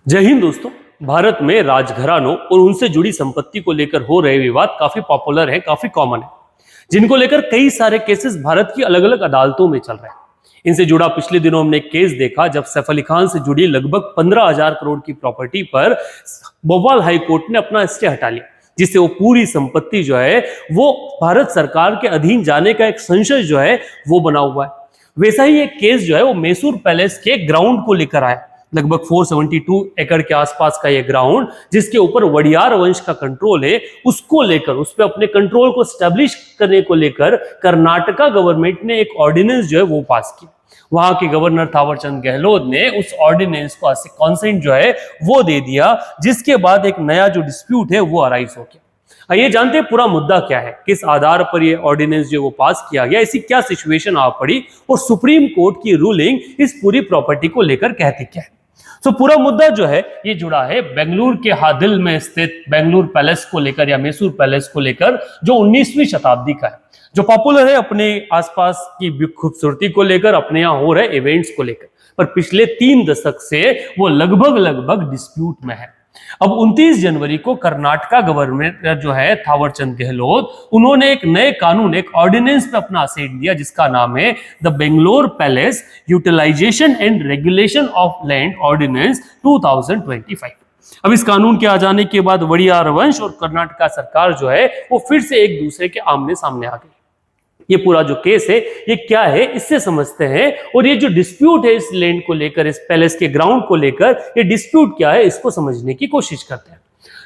जय हिंद दोस्तों। भारत में राजघरानों और उनसे जुड़ी संपत्ति को लेकर हो रहे विवाद काफी पॉपुलर है, काफी कॉमन है, जिनको लेकर कई सारे केसेस भारत की अलग अलग अदालतों में चल रहे हैं। इनसे जुड़ा पिछले दिनों हमने एक केस देखा जब सैफ अली खान से जुड़ी लगभग 15,000 करोड़ की प्रॉपर्टी पर भोपाल हाई कोर्ट ने अपना स्टे हटा लिया, जिससे वो पूरी संपत्ति जो है वो भारत सरकार के अधीन जाने का एक संशय जो है वो बना हुआ है। वैसा ही एक केस जो है वो मैसूर पैलेस के ग्राउंड को लेकर आया। लगभग 472 एकड़ के आसपास का ये ग्राउंड, जिसके ऊपर वडियार वंश का कंट्रोल है, उसको लेकर उस पर अपने कंट्रोल को स्टैब्लिश करने को लेकर कर्नाटका गवर्नमेंट ने एक ऑर्डिनेंस जो है वो पास किया। वहां के गवर्नर थावरचंद गहलोत ने उस ऑर्डिनेंस को कंसेंट जो है वो दे दिया, जिसके बाद एक नया जो डिस्प्यूट है वो अराइज हो गया। आइए जानते हैं पूरा मुद्दा क्या है, किस आधार पर ये ऑर्डिनेंस जो वो पास किया गया, ऐसी क्या सिचुएशन आ पड़ी और सुप्रीम कोर्ट की रूलिंग इस पूरी प्रॉपर्टी को लेकर कहती क्या है। तो पूरा मुद्दा जो है ये जुड़ा है बेंगलुरु के हादिल में स्थित बेंगलुरु पैलेस को लेकर या मैसूर पैलेस को लेकर, जो 19वीं शताब्दी का है, जो पॉपुलर है अपने आसपास की खूबसूरती को लेकर, अपने यहाँ हो रहे इवेंट्स को लेकर, पर पिछले 3 दशक से वो लगभग डिस्प्यूट में है। अब 29 जनवरी को कर्नाटका गवर्नमेंट जो है थावरचंद गहलोत, उन्होंने एक नए कानून, एक ऑर्डिनेंस पे अपना असेट दिया, जिसका नाम है the Bangalore palace utilisation and regulation of land ordinance 2025। अब इस कानून के आ जाने के बाद वडियार वंश और कर्नाटका सरकार जो है वो फिर से एक दूसरे के आमने सामने आ गई। ये पूरा जो केस है ये क्या है इससे समझते हैं, और ये जो डिस्प्यूट है इस लैंड को लेकर, इस पैलेस के ग्राउंड को लेकर, ये डिस्प्यूट क्या है इसको समझने की कोशिश करते हैं।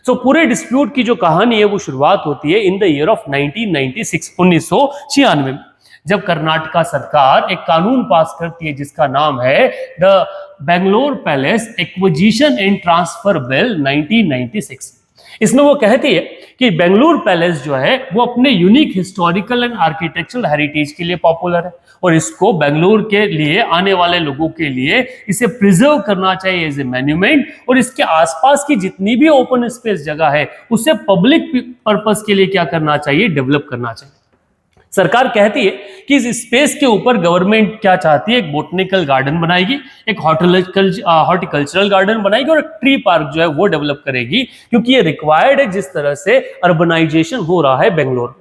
सो पूरे डिस्प्यूट की जो कहानी है वो शुरुआत होती है इन द ईयर ऑफ 1996, 1996 में, जब कर्नाटका सरकार एक कानून पास करती है जिसका नाम है the Bangalore palace acquisition and transfer bill 1996। इसमें वो कहती है कि बेंगलुरु पैलेस जो है वो अपने unique historical and architectural heritage के लिए पॉपुलर है, और इसको बेंगलुरु के लिए आने वाले लोगों के लिए इसे प्रिजर्व करना चाहिए एज ए मॉन्यूमेंट, और इसके आसपास की जितनी भी ओपन स्पेस जगह है उसे पब्लिक पर्पस के लिए क्या करना चाहिए, डेवलप करना चाहिए। सरकार कहती है कि इस स्पेस के ऊपर गवर्नमेंट क्या चाहती है, एक बोटनिकल गार्डन बनाएगी, एक हॉर्टिकल्चरल गार्डन बनाएगी और एक ट्री पार्क जो है वो डेवलप करेगी, क्योंकि ये रिक्वायर्ड है जिस तरह से अर्बनाइजेशन हो रहा है बेंगलोर।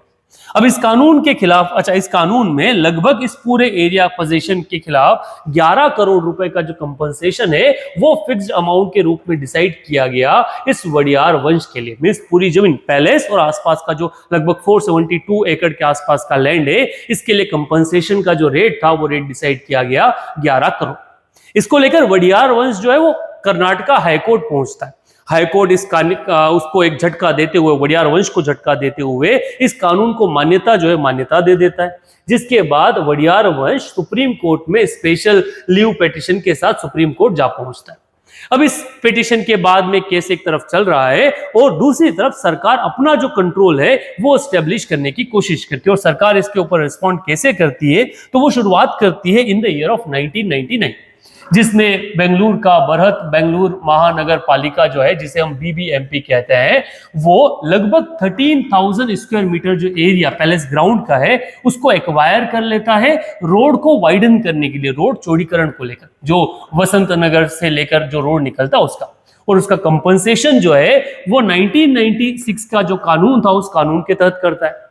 अब इस कानून के खिलाफ, इस कानून में लगभग इस पूरे एरिया पोजीशन के खिलाफ 11 करोड़ रुपए का जो कंपनसेशन है वो फिक्स्ड अमाउंट के रूप में डिसाइड किया गया इस वडियार वंश के लिए। मींस पूरी जमीन, पैलेस और आसपास का जो लगभग 472 एकड़ के आसपास का लैंड है, इसके लिए कंपनसेशन का जो रेट था वो रेट डिसाइड किया गया 11 करोड़। इसको लेकर वडियार वंश जो है वो कर्नाटका हाईकोर्ट पहुंचता है। हाईकोर्ट उसको एक झटका देते हुए, वडियार वंश को झटका देते हुए इस कानून को मान्यता दे देता है, जिसके बाद वडियार वंश सुप्रीम कोर्ट में स्पेशल लीव पिटीशन के साथ सुप्रीम कोर्ट जा पहुंचता है। अब इस पिटीशन के बाद में केस एक तरफ चल रहा है और दूसरी तरफ सरकार अपना जो कंट्रोल है वो एस्टेब्लिश करने की कोशिश करती है। और सरकार इसके ऊपर रिस्पॉन्ड कैसे करती है, तो वो शुरुआत करती है इन द ईयर ऑफ 1999, जिसने बेंगलुरु का बृहत बेंगलुरु महानगर पालिका जो है, जिसे हम बीबीएमपी कहते हैं, वो लगभग 13,000 स्क्वायर मीटर जो एरिया पैलेस ग्राउंड का है उसको एक्वायर कर लेता है, रोड को वाइडन करने के लिए, रोड चौड़ीकरण को लेकर, जो वसंत नगर से लेकर जो रोड निकलता उसका, और उसका कंपनसेशन जो है वो 1996 का जो कानून था उस कानून के तहत करता है।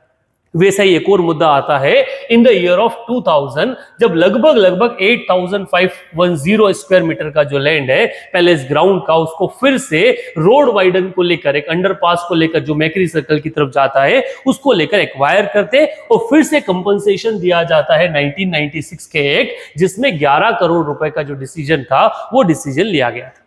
वैसा ही एक और मुद्दा आता है इन द ईयर ऑफ 2000, जब लगभग 8,510 स्क्वायर मीटर का जो लैंड है पैलेस ग्राउंड का, उसको फिर से रोड वाइडन को लेकर, एक अंडरपास को लेकर जो मैकरी सर्कल की तरफ जाता है उसको लेकर एक्वायर करते और फिर से कंपनसेशन दिया जाता है 1996 के एक, जिसमें 11 करोड़ रुपए का जो डिसीजन था वो डिसीजन लिया गया था।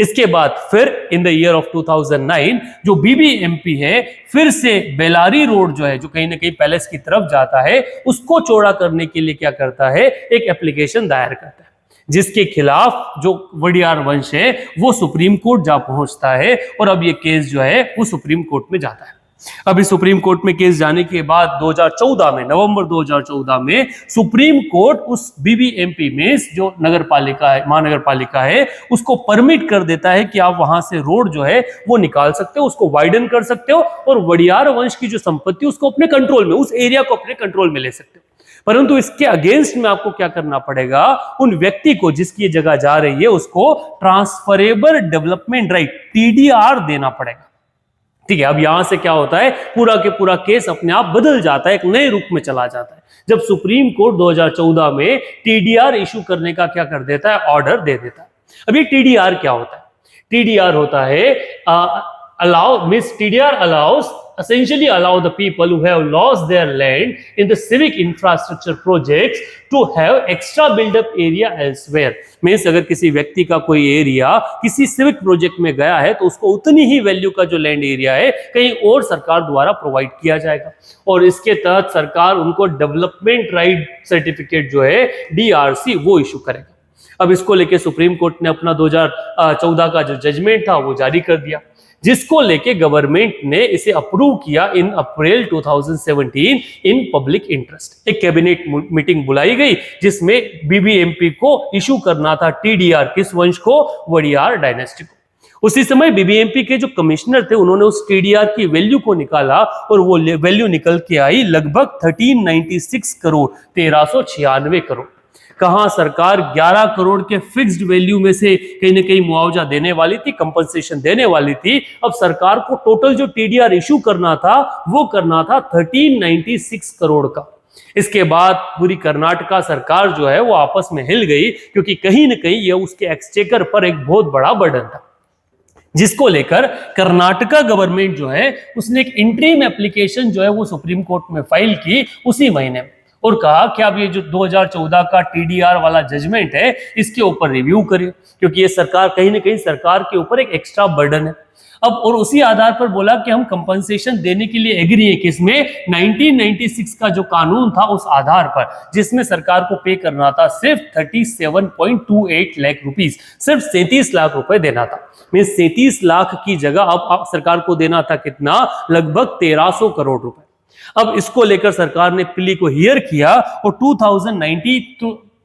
इसके बाद फिर इन द ईयर ऑफ 2009 जो बीबीएमपी है फिर से बेलारी रोड जो है, जो कहीं ना कहीं पैलेस की तरफ जाता है, उसको चौड़ा करने के लिए क्या करता है, एक एप्लीकेशन दायर करता है, जिसके खिलाफ जो वडियार वंश है वो सुप्रीम कोर्ट जा पहुंचता है, और अब ये केस जो है वो सुप्रीम कोर्ट में जाता है। अभी सुप्रीम कोर्ट में केस जाने के बाद 2014 में, नवंबर 2014 में सुप्रीम कोर्ट उस बीबीएमपी में जो नगर पालिका है, महानगर पालिका है, उसको परमिट कर देता है कि आप वहां से रोड जो है वो निकाल सकते हो, उसको वाइडन कर सकते हो और वडियार वंश की जो संपत्ति उसको अपने कंट्रोल में, उस एरिया को अपने कंट्रोल में ले सकते हो। परंतु इसके अगेंस्ट में आपको क्या करना पड़ेगा, उन व्यक्ति को जिसकी ये जगह जा रही है उसको ट्रांसफरेबल डेवलपमेंट राइट टीडीआर देना पड़ेगा। ठीक है, अब यहां से क्या होता है, पूरा के पूरा केस अपने आप बदल जाता है, एक नए रूप में चला जाता है, जब सुप्रीम कोर्ट 2014 में टीडीआर इशू करने का क्या कर देता है, ऑर्डर दे देता है। अब ये टीडीआर क्या होता है, टीडीआर होता है TDR allows essentially allow the people who have lost their land in the civic infrastructure projects to have extra build up area elsewhere। Means अगर किसी व्यक्ति का कोई एरिया किसी सिविक प्रोजेक्ट में गया है तो उसको उतनी ही वैल्यू का जो लैंड एरिया है कहीं और सरकार द्वारा प्रोवाइड किया जाएगा, और इसके तहत सरकार उनको डेवलपमेंट राइट सर्टिफिकेट जो है DRC वो इशू करेगा। अब इसको लेके सुप्रीम कोर्ट ने अपना 2014 का जो जजमेंट था वो जारी कर दिया, जिसको लेके गवर्नमेंट ने इसे अप्रूव किया इन अप्रैल 2017 इन पब्लिक इंटरेस्ट। एक कैबिनेट मीटिंग बुलाई गई जिसमें BBMP को इशू करना था टीडीआर, किस वंश को, वडियार डायनेस्टी को। उसी समय BBMP के जो कमिश्नर थे उन्होंने उस टीडीआर की वैल्यू को निकाला और वो वैल्यू निकल के आई लगभग 1396 करोड़ 1396 करोड़। कहां सरकार 11 करोड़ के फिक्स्ड वैल्यू में से कहीं ना कहीं मुआवजा देने वाली थी, कंपनसेशन देने वाली थी। अब सरकार को टोटल जो टीडीआर इशू करना था वो करना था 1396 करोड़ का। इसके बाद पूरी कर्नाटका सरकार जो है वो आपस में हिल गई, क्योंकि कहीं ना कहीं ये उसके एक्सचेकर पर एक बहुत बड़ा बर्डन था, जिसको लेकर कर्नाटका गवर्नमेंट जो है उसने एक इंटरिम एप्लीकेशन जो है वो सुप्रीम कोर्ट में फाइल की उसी महीने में, और कहा कि अब ये जो 2014 का टीडीआर वाला जजमेंट है इसके ऊपर रिव्यू करिए, क्योंकि ये सरकार कहीं ना कहीं सरकार के ऊपर एक एक्स्ट्रा बर्डन है। अब और उसी आधार पर बोला कि हम कंपनसेशन देने के लिए एग्री है, किसमें, 1996 का जो कानून था उस आधार पर, जिसमें सरकार को पे करना था सिर्फ 37.28 लाख रुपीस, सिर्फ 37 लाख रुपए देना था। मींस 37 लाख की जगह अब सरकार को देना था कितना, लगभग 1300 करोड़ रुपए। अब इसको लेकर सरकार ने प्ली को हियर किया और 2019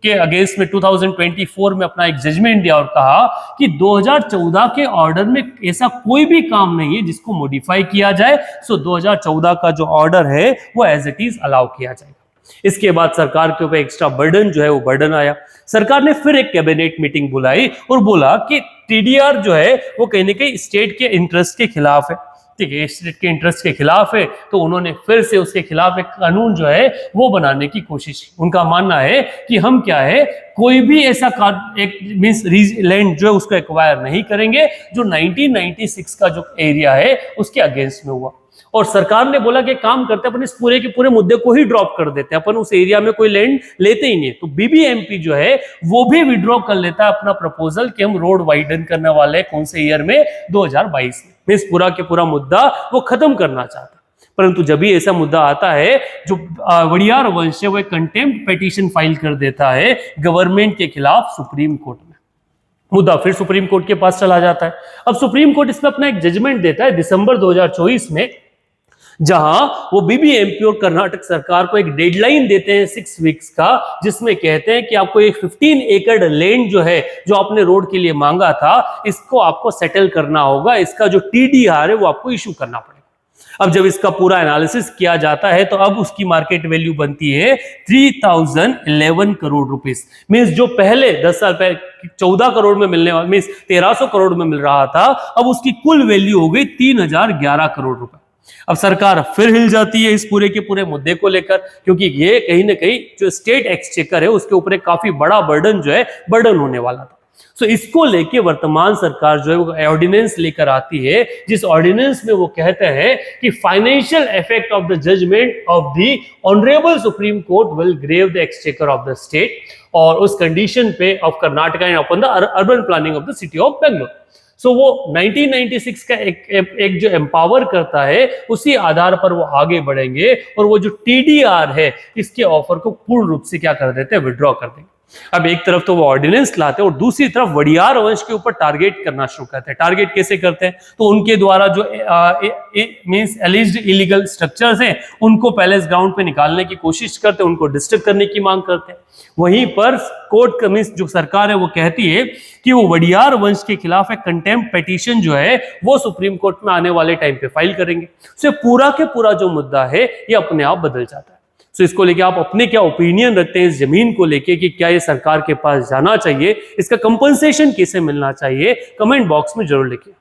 के अगेंस्ट में 2024 में अपना एक जजमेंट दिया और कहा कि 2014 के ऑर्डर में ऐसा कोई भी काम नहीं है जिसको मॉडिफाई किया जाए, सो 2014 का जो ऑर्डर है वो एज इट इज अलाउ किया जाएगा। इसके बाद सरकार के ऊपर एक्स्ट्रा बर्डन जो है वो बर्डन आया। सरकार ने फिर एक कैबिनेट मीटिंग बुलाई और बोला कि टीडीआर जो है वो कहीं ना कहीं स्टेट के इंटरेस्ट के खिलाफ है। ठीक है, स्टेट के इंटरेस्ट के खिलाफ है, तो उन्होंने फिर से उसके खिलाफ एक कानून जो है वो बनाने की कोशिश की। उनका मानना है कि हम क्या है, कोई भी ऐसा एक मींस लैंड जो है उसको एक्वायर नहीं करेंगे जो 1996 का जो एरिया है उसके अगेंस्ट में हुआ। और सरकार ने बोला कि काम करते अपन इस पूरे के पूरे मुद्दे को ही ड्रॉप कर देते हैं, अपन उस एरिया में कोई लैंड लेते ही नहीं। तो BBMP जो है वो भी विड्रॉ कर लेता है अपना प्रपोजल कि हम रोड वाइडन करने वाले हैं, कौन से ईयर में, 2022 में। इस पूरा के पूरा मुद्दा वो खत्म करना चाहता है। परंतु जब भी ऐसा मुद्दा आता है, जो वडियार वंश है वो एक कंटेम्प्ट पिटीशन फाइल कर देता है गवर्नमेंट के खिलाफ सुप्रीम कोर्ट में। मुद्दा फिर सुप्रीम कोर्ट के पास चला जाता है। अब सुप्रीम कोर्ट इसमें अपना एक जजमेंट देता है दिसंबर 2024 में, जहां वो BBMP और कर्नाटक सरकार को एक डेडलाइन देते हैं 6 वीक्स का, जिसमें कहते हैं कि आपको एक 15 एकड़ लैंड जो है जो आपने रोड के लिए मांगा था इसको आपको सेटल करना होगा, इसका जो TDR है वो आपको इशू करना पड़ेगा। अब जब इसका पूरा एनालिसिस किया जाता है तो अब उसकी मार्केट वैल्यू बनती है 3011 करोड़ रुपीस। मींस जो पहले 10 साल पहले 14 करोड़ में मिलने वाला, मींस 1300 करोड़ में मिल रहा था, अब उसकी कुल वैल्यू हो गई 3011 करोड़ रुपए। अब सरकार फिर हिल जाती है इस पूरे के पूरे मुद्दे को लेकर, क्योंकि ये कहीं ना कहीं जो स्टेट एक्सचेकर है उसके ऊपर एक काफी बड़ा बर्डन जो है बर्डन होने वाला था। सो इसको लेके वर्तमान सरकार जो है वो ऑर्डिनेंस लेकर आती है, जिस ऑर्डिनेंस में वो कहते हैं कि financial effect of the judgement of the honourable supreme court will grave the exchequer of the state, और उस कंडीशन पे of Karnataka and upon the urban planning of the city of Bangalore. So वो 1996 का एक जो एम्पावर करता है उसी आधार पर वो आगे बढ़ेंगे और वो जो TDR है इसके ऑफर को पूर्ण रूप से क्या कर देते हैं, विड्रॉ कर देंगे। अब एक तरफ तो वो ऑर्डिनेंस लाते हैं और दूसरी तरफ वडियार वंश के ऊपर टारगेट करना शुरू करते हैं। टारगेट कैसे करते हैं, तो उनके द्वारा जो मींस एलिज्ड इलीगल स्ट्रक्चर्स हैं उनको पैलेस ग्राउंड पे निकालने की कोशिश करते हैं, उनको डिस्ट्रक्ट करने की मांग करते हैं। वहीं पर कोर्ट कमीज जो सरकार है वो कहती है कि वो वडियार वंश के खिलाफ एक कंटेम्प्ट पिटीशन जो है वो सुप्रीम कोर्ट में आने वाले टाइम पे फाइल करेंगे। सो पूरा के पूरा जो मुद्दा है ये अपने आप बदल जाता है। सो इसको लेके आप अपने क्या ओपिनियन रखते हैं इस जमीन को लेके कि क्या ये सरकार के पास जाना चाहिए, इसका कंपनसेशन कैसे मिलना चाहिए, कमेंट बॉक्स में जरूर लिखिए।